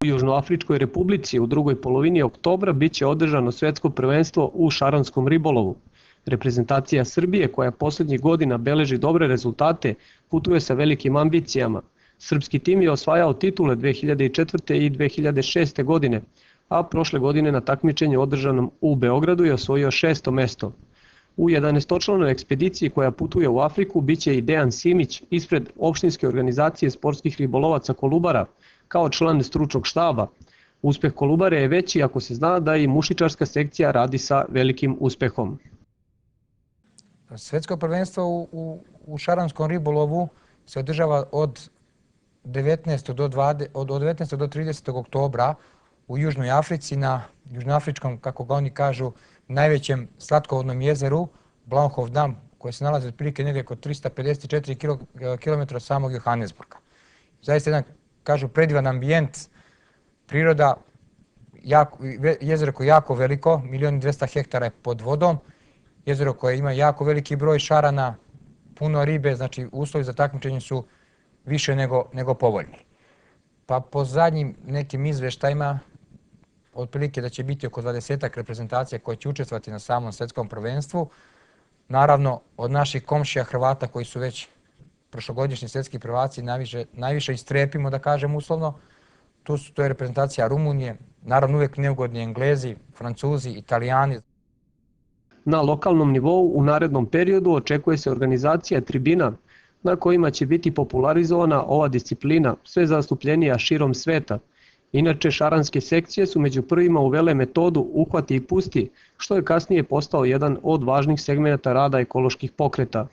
U Južnoafričkoj republici u drugoj polovini oktobra biće održano svetsko prvenstvo u šaranskom ribolovu. Reprezentacija Srbije, koja poslednjih godina beleži dobre rezultate, putuje sa velikim ambicijama. Srpski tim je osvajao titule 2004. i 2006. godine, a prošle godine na takmičenju održanom u Beogradu je osvojio 6. mesto. U 11-članoj ekspediciji koja putuje u Afriku biće i Dejan Simić ispred opštinske organizacije sportskih ribolovaca Kolubara, kao član stručnog štaba. Uspeh Kolubare je veći ako se zna da i mušičarska sekcija radi sa velikim uspehom. Svetsko prvenstvo u šaranskom ribolovu se održava od 19. do 30. oktobra u Južnoj Africi na južnoafričkom, kako ga oni kažu, najvećem slatkovodnom jezeru Blauhof Dam, koje se nalazi otprilike negdje oko 354 km samog Johannesburga. Zaista jedan, kažu, predivan ambijent, priroda, jezero koje je jako veliko, 1.200.000 hektara je pod vodom, jezero koje ima jako veliki broj šarana, puno ribe, znači uslovi za takmičenje su više nego povoljni. Pa po zadnjim nekim izveštajima, otprilike da će biti oko 20 reprezentacija koje će učestvovati na samom svetskom prvenstvu. Naravno, od naših komšija Hrvata koji su već prošlogodišnji svetski prvaci, najviše istrepimo, da kažem uslovno. To je reprezentacija Rumunije, naravno uvek neugodni Englezi, Francuzi, Italijani. Na lokalnom nivou u narednom periodu očekuje se organizacija tribina na kojima će biti popularizovana ova disciplina, sve zastupljenija širom sveta. Inače, šaranske sekcije su među prvima uvele metodu uhvati i pusti, što je kasnije postao jedan od važnih segmenata rada ekoloških pokreta.